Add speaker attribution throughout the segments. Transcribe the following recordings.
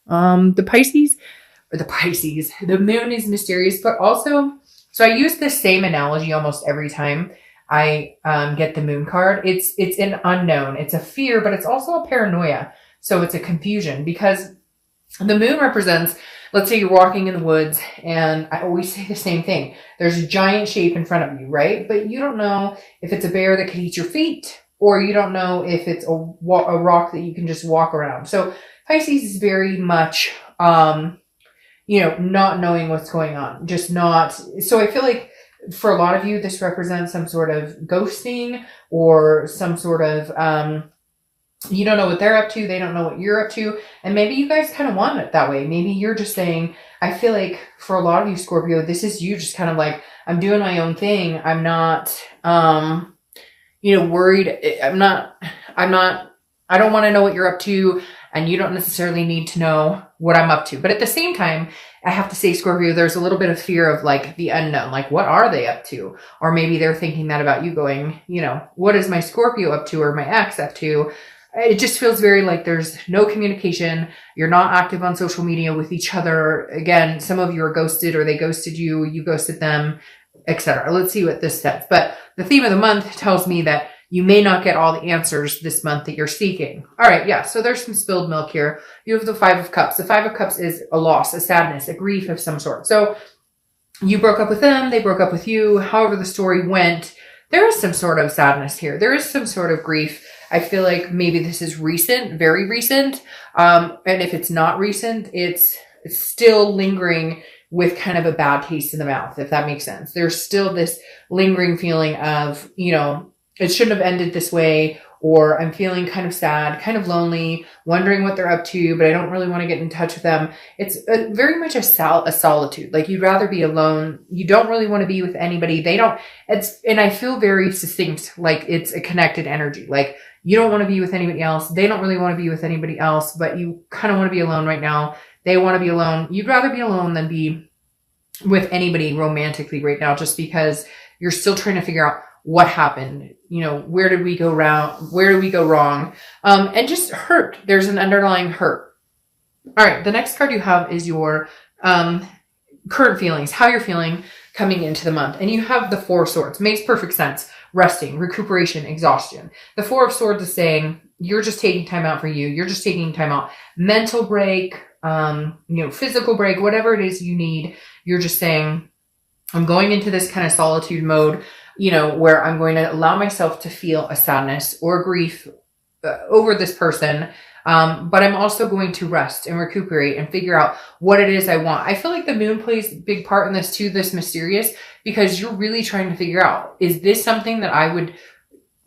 Speaker 1: The moon is mysterious, but also, so I use the same analogy almost every time I get the moon card. It's an unknown. It's a fear, but it's also a paranoia. So it's a confusion because the moon represents, let's say you're walking in the woods, and I always say the same thing. There's a giant shape in front of you, right? But you don't know if it's a bear that could eat your feet, or you don't know if it's a rock that you can just walk around. So Pisces is very much, not knowing what's going on, just not. So I feel like for a lot of you, this represents some sort of ghosting or some sort of, you don't know what they're up to. They don't know what you're up to. And maybe you guys kind of want it that way. Maybe you're just saying, I feel like for a lot of you, Scorpio, this is you just kind of like, I'm doing my own thing. I'm not, worried. I don't want to know what you're up to. And you don't necessarily need to know what I'm up to. But at the same time, I have to say, Scorpio, there's a little bit of fear of like the unknown. Like, what are they up to? Or maybe they're thinking that about you going, what is my Scorpio up to or my ex up to? It just feels very like there's no communication. You're not active on social media with each other. Again, some of you are ghosted or they ghosted you, you ghosted them, etc. Let's see what this says. But the theme of the month tells me that you may not get all the answers this month that you're seeking. All right, yeah, so there's some spilled milk here. You have the Five of Cups. The Five of Cups is a loss, a sadness, a grief of some sort. So you broke up with them, they broke up with you. However the story went, there is some sort of sadness here. There is some sort of grief. I feel like maybe this is recent, very recent. And if it's not recent, it's still lingering with kind of a bad taste in the mouth, if that makes sense. There's still this lingering feeling of, it shouldn't have ended this way, or I'm feeling kind of sad, kind of lonely, wondering what they're up to, but I don't really want to get in touch with them. It's very much a solitude. Like you'd rather be alone. You don't really want to be with anybody. And I feel very succinct, like it's a connected energy. Like you don't want to be with anybody else. They don't really want to be with anybody else, but you kind of want to be alone right now. They want to be alone. You'd rather be alone than be with anybody romantically right now, just because you're still trying to figure out what happened, where did we go wrong? Where did we go wrong? And just hurt. There's an underlying hurt. All right. The next card you have is your, current feelings, how you're feeling coming into the month. And you have the Four of Swords. Makes perfect sense. Resting, recuperation, exhaustion. The Four of Swords is saying you're just taking time out for you. You're just taking time out. Mental break, physical break, whatever it is you need. You're just saying, I'm going into this kind of solitude mode, where I'm going to allow myself to feel a sadness or grief over this person. But I'm also going to rest and recuperate and figure out what it is I want. I feel like the moon plays a big part in this too, this mysterious, because you're really trying to figure out, is this something that I would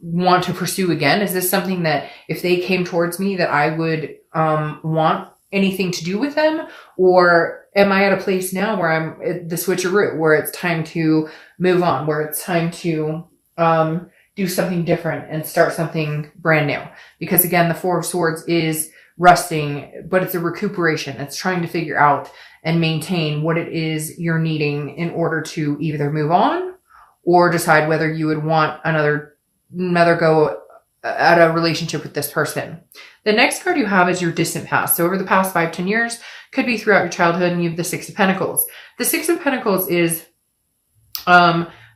Speaker 1: want to pursue again? Is this something that if they came towards me that I would want anything to do with them? Or am I at a place now where I'm at the switcheroo, where it's time to move on, where it's time to do something different and start something brand new? Because again, the Four of Swords is resting, but it's a recuperation. It's trying to figure out and maintain what it is you're needing in order to either move on or decide whether you would want another go at a relationship with this person. The next card you have is your distant past. So over the past 5-10 years, could be throughout your childhood, and you have the Six of Pentacles. The Six of Pentacles is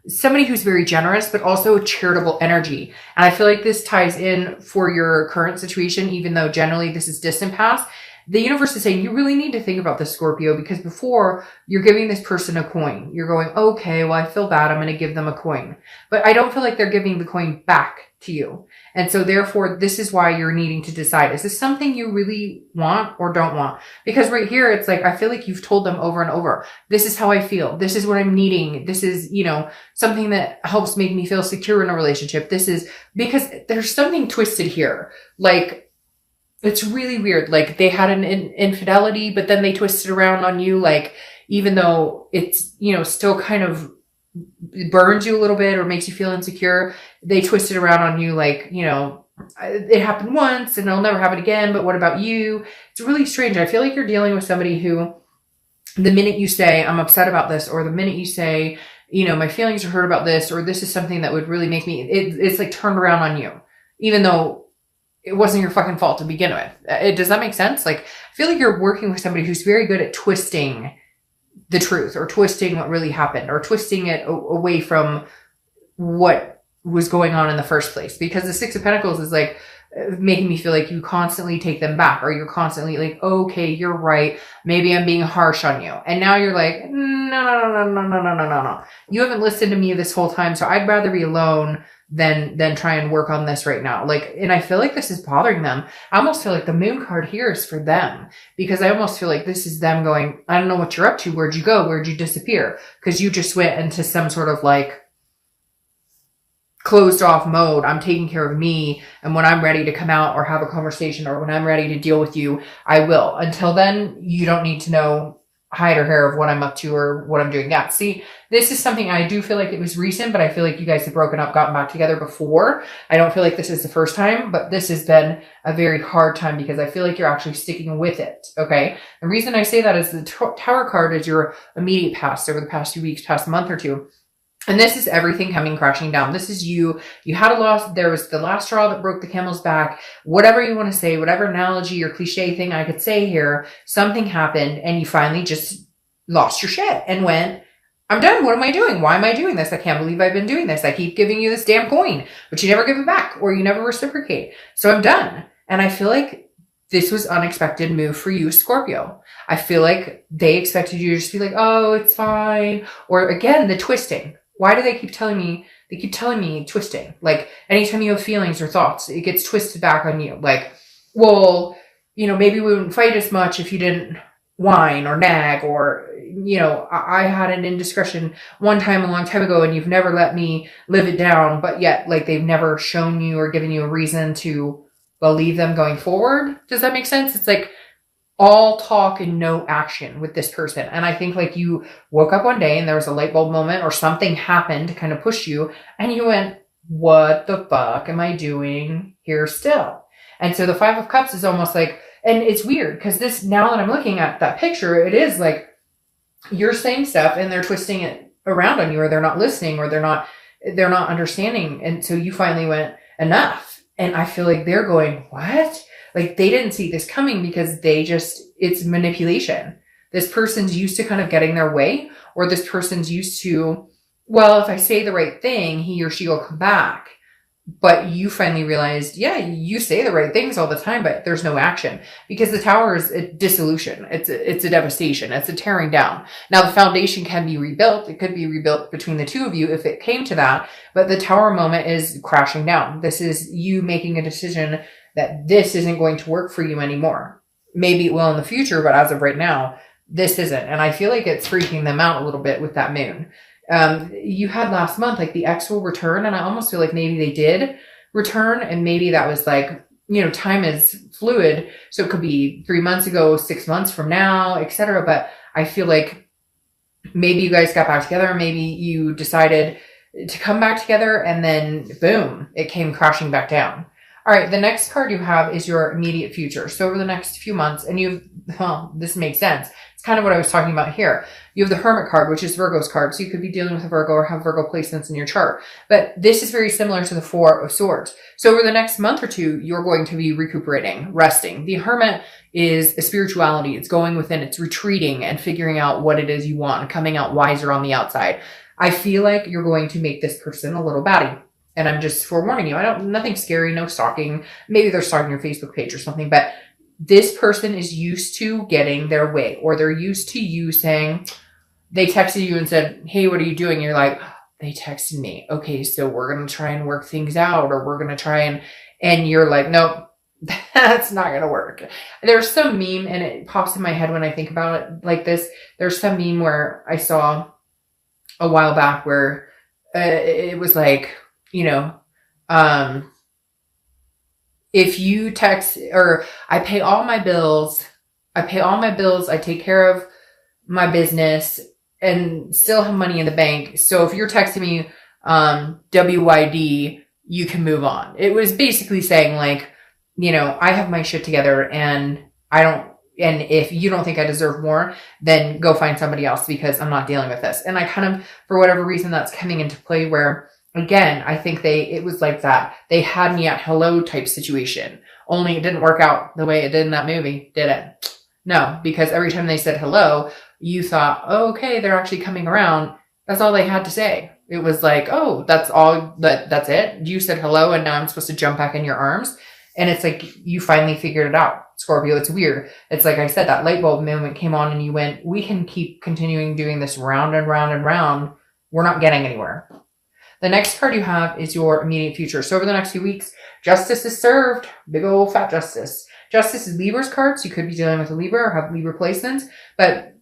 Speaker 1: somebody who's very generous, but also a charitable energy. And I feel like this ties in for your current situation, even though generally this is distant past. The universe is saying you really need to think about this, Scorpio, because before you're giving this person a coin. You're going, okay, well, I feel bad. I'm going to give them a coin. But I don't feel like they're giving the coin back to you. And so therefore, this is why you're needing to decide, is this something you really want or don't want? Because right here, it's like, I feel like you've told them over and over, this is how I feel. This is what I'm needing. This is, something that helps make me feel secure in a relationship. This is because there's something twisted here. Like, it's really weird. Like they had an infidelity, but then they twisted around on you. Like, even though it's, still kind of burns you a little bit or makes you feel insecure, they twisted around on you. Like, it happened once and it'll never happen again. But what about you? It's really strange. I feel like you're dealing with somebody who the minute you say, I'm upset about this, or the minute you say, my feelings are hurt about this, or this is something that would really make me, it's like turned around on you, even though it wasn't your fucking fault to begin with. Does that make sense? Like, I feel like you're working with somebody who's very good at twisting the truth, or twisting what really happened, or twisting it away from what was going on in the first place. Because the Six of Pentacles is like making me feel like you constantly take them back, or you're constantly like, okay, you're right, maybe I'm being harsh on you. And now you're like, no. You haven't listened to me this whole time, so I'd rather be alone than try and work on this right now. Like, and I feel like this is bothering them. I almost feel like the moon card here is for them, because I almost feel like this is them going, I don't know what you're up to. Where'd you go? Where'd you disappear? Because you just went into some sort of like closed off mode. I'm taking care of me. And when I'm ready to come out or have a conversation, or when I'm ready to deal with you, I will. Until then, you don't need to know hide or hair of what I'm up to or what I'm doing. Yeah. See, this is something I do feel like it was recent, but I feel like you guys have broken up, gotten back together before. I don't feel like this is the first time, but this has been a very hard time because I feel like you're actually sticking with it. Okay. The reason I say that is the Tower card is your immediate past over the past few weeks, past month or two. And this is everything coming crashing down. This is you. You had a loss. There was the last straw that broke the camel's back. Whatever you want to say, whatever analogy or cliche thing I could say here, something happened and you finally just lost your shit and went, I'm done. What am I doing? Why am I doing this? I can't believe I've been doing this. I keep giving you this damn coin, but you never give it back, or you never reciprocate. So I'm done. And I feel like this was unexpected move for you, Scorpio. I feel like they expected you to just be like, oh, it's fine. Or again, the twisting. Why do they keep telling me? They keep telling me twisting. Like, anytime you have feelings or thoughts, it gets twisted back on you. Like, well, you know, maybe we wouldn't fight as much if you didn't whine or nag, or, you know, I had an indiscretion one time a long time ago and you've never let me live it down, but yet, like, they've never shown you or given you a reason to believe them going forward. Does that make sense? It's like all talk and no action with this person. And I think like you woke up one day and there was a light bulb moment or something happened to kind of push you and you went, what the fuck am I doing here still? And so the Five of Cups is almost like, and it's weird because this, now that I'm looking at that picture, it is like you're saying stuff and they're twisting it around on you, or they're not listening, or they're not understanding. And so you finally went, enough. And I feel like they're going, what? Like they didn't see this coming because it's manipulation. This person's used to kind of getting their way, or this person's used to, well, if I say the right thing, he or she will come back. But you finally realized, yeah, you say the right things all the time, but there's no action, because the Tower is a dissolution. It's a devastation. It's a tearing down. Now the foundation can be rebuilt. It could be rebuilt between the two of you if it came to that. But the Tower moment is crashing down. This is you making a decision that this isn't going to work for you anymore. Maybe it will in the future, but as of right now, this isn't. And I feel like it's freaking them out a little bit with that moon. You had last month, like the ex will return. And I almost feel like maybe they did return. And maybe that was like, you know, time is fluid. So it could be 3 months ago, 6 months from now, etc. But I feel like maybe you guys got back together. Maybe you decided to come back together and then boom, it came crashing back down. All right. The next card you have is your immediate future. So over the next few months, and this makes sense. It's kind of what I was talking about here. You have the Hermit card, which is Virgo's card. So you could be dealing with a Virgo or have Virgo placements in your chart. But this is very similar to the Four of Swords. So over the next month or two, you're going to be recuperating, resting. The Hermit is a spirituality. It's going within, it's retreating and figuring out what it is you want and coming out wiser on the outside. I feel like you're going to make this person a little batty. And I'm just forewarning you. Nothing scary, no stalking. Maybe they're stalking your Facebook page or something, but this person is used to getting their way, or they're used to you saying, they texted you and said, hey, what are you doing? You're like, they texted me. Okay, so we're going to try and work things out, or we're going to try and you're like, nope, that's not going to work. There's some meme, and it pops in my head when I think about it like this. There's some meme where I saw a while back where it was like, you know, if you text, or I pay all my bills, I take care of my business and still have money in the bank. So if you're texting me, WYD, you can move on. It was basically saying like, you know, I have my shit together and and if you don't think I deserve more, then go find somebody else because I'm not dealing with this. And I kind of, for whatever reason, that's coming into play where again, I think it was like that. They had me at hello type situation. Only it didn't work out the way it did in that movie, did it? No, because every time they said hello, you thought, oh, okay, they're actually coming around. That's all they had to say. It was like, oh, that's all, that's it. You said hello and now I'm supposed to jump back in your arms. And it's like, you finally figured it out, Scorpio. It's weird. It's like I said, that light bulb moment came on and you went, we can keep continuing doing this round and round and round. We're not getting anywhere. The next card you have is your immediate future. So over the next few weeks, justice is served. Big old fat justice. Justice is Libra's card, so you could be dealing with a Libra or have Libra placements. But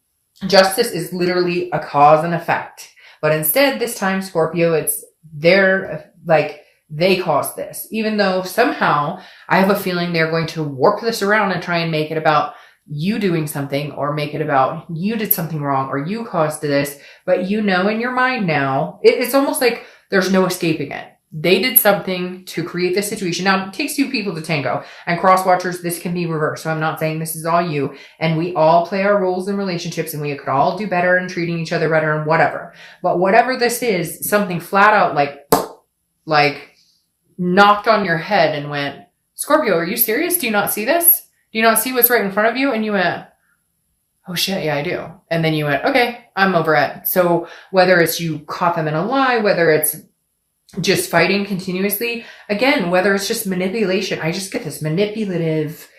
Speaker 1: justice is literally a cause and effect. But instead, this time, Scorpio, it's their, like, they caused this. Even though somehow I have a feeling they're going to warp this around and try and make it about you doing something, or make it about you did something wrong or you caused this. But you know in your mind now, it's almost like there's no escaping it. They did something to create this situation. Now, it takes two people to tango. And cross watchers, this can be reversed. So I'm not saying this is all you. And we all play our roles in relationships and we could all do better in treating each other better and whatever. But whatever this is, something flat out like knocked on your head and went, Scorpio, are you serious? Do you not see this? Do you not see what's right in front of you? And you went, oh shit, yeah, I do. And then you went, okay, I'm over it. So whether it's you caught them in a lie, whether it's just fighting continuously, again, whether it's just manipulation, I just get this manipulative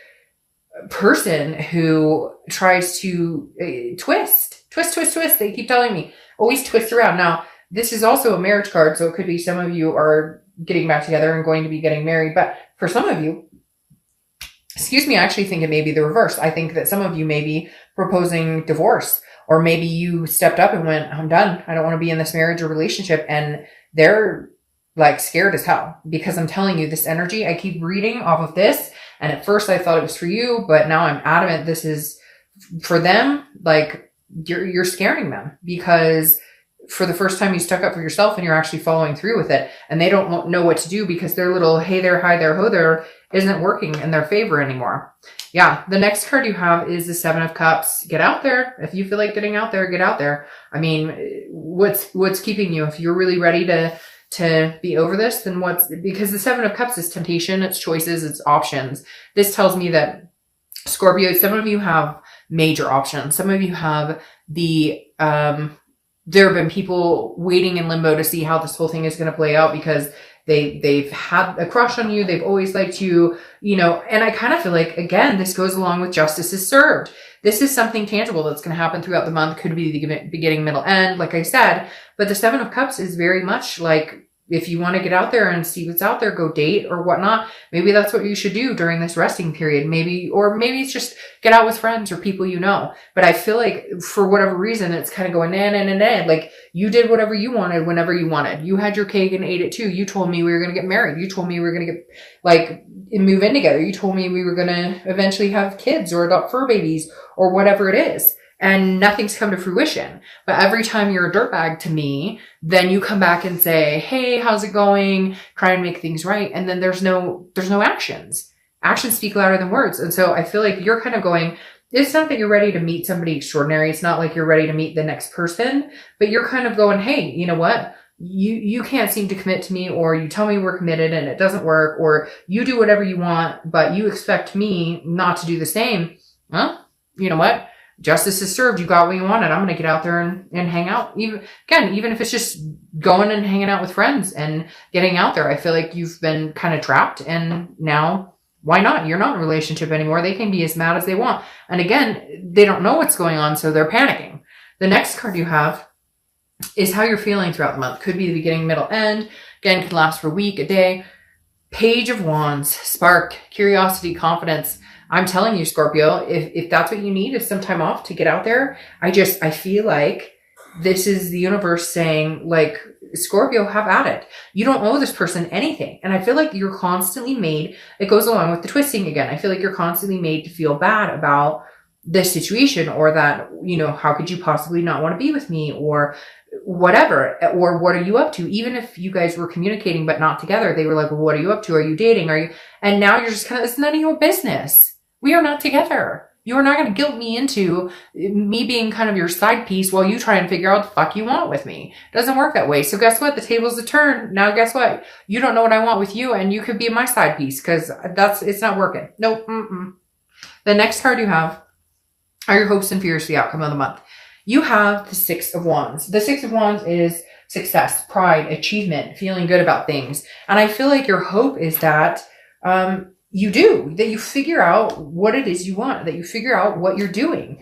Speaker 1: person who tries to twist. They keep telling me, always twist around. Now, this is also a marriage card, so it could be some of you are getting back together and going to be getting married. But for some of you, excuse me, I actually think it may be the reverse. I think that some of you may be proposing divorce, or maybe you stepped up and went, I'm done. I don't want to be in this marriage or relationship. And they're like scared as hell, because I'm telling you, this energy, I keep reading off of this. And at first I thought it was for you, but now I'm adamant this is for them. Like you're scaring them, because for the first time you stuck up for yourself and you're actually following through with it, and they don't know what to do because their little, hey there, hi there, ho there isn't working in their favor anymore. Yeah. The next card you have is the Seven of Cups. Get out there. If you feel like getting out there, get out there. I mean, what's keeping you? If you're really ready to be over this, then because the Seven of Cups is temptation, it's choices, it's options. This tells me that Scorpio, some of you have major options. Some of you have there have been people waiting in limbo to see how this whole thing is going to play out, because they've had a crush on you. They've always liked you, and I kind of feel like, again, this goes along with justice is served. This is something tangible that's going to happen throughout the month. Could be the beginning, middle, end, like I said. But the Seven of Cups is very much like, if you want to get out there and see what's out there, go date or whatnot. Maybe that's what you should do during this resting period. Maybe it's just get out with friends or people you know. But I feel like for whatever reason, it's kind of going, nah. Like you did whatever you wanted whenever you wanted. You had your cake and ate it too. You told me we were going to get married. You told me we were going to get move in together. You told me we were going to eventually have kids or adopt fur babies or whatever it is. And nothing's come to fruition. But every time you're a dirtbag to me, then you come back and say, hey, how's it going? Try and make things right. And then there's no actions. Actions speak louder than words. And so I feel like you're kind of going, it's not that you're ready to meet somebody extraordinary. It's not like you're ready to meet the next person, but you're kind of going, hey, you know what? You can't seem to commit to me, or you tell me we're committed and it doesn't work, or you do whatever you want, but you expect me not to do the same. Well, you know what? Justice is served. You got what you wanted. I'm going to get out there and hang out. Even if it's just going and hanging out with friends and getting out there. I feel like you've been kind of trapped, and now why not? You're not in a relationship anymore. They can be as mad as they want. And again, they don't know what's going on, so they're panicking. The next card you have is how you're feeling throughout the month. Could be the beginning, middle, end. Again, can last for a week, a day. Page of Wands, spark, curiosity, confidence. I'm telling you, Scorpio, if that's what you need is some time off to get out there, I feel like this is the universe saying, like, Scorpio, have at it. You don't owe this person anything. And I feel like you're constantly made, it goes along with the twisting again. I feel like you're constantly made to feel bad about this situation, or that, how could you possibly not want to be with me, or whatever, or what are you up to? Even if you guys were communicating but not together, they were like, well, what are you up to? Are you dating? And now you're just kind of, it's none of your business. We are not together. You are not going to guilt me into me being kind of your side piece while you try and figure out what the fuck you want with me. It doesn't work that way. So guess what? The tables have turned. Now guess what? You don't know what I want with you, and you could be my side piece because it's not working. Nope. The next card you have are your hopes and fears for the outcome of the month. You have the Six of Wands. The Six of Wands is success, pride, achievement, feeling good about things. And I feel like your hope is that that you figure out what it is you want, that you figure out what you're doing.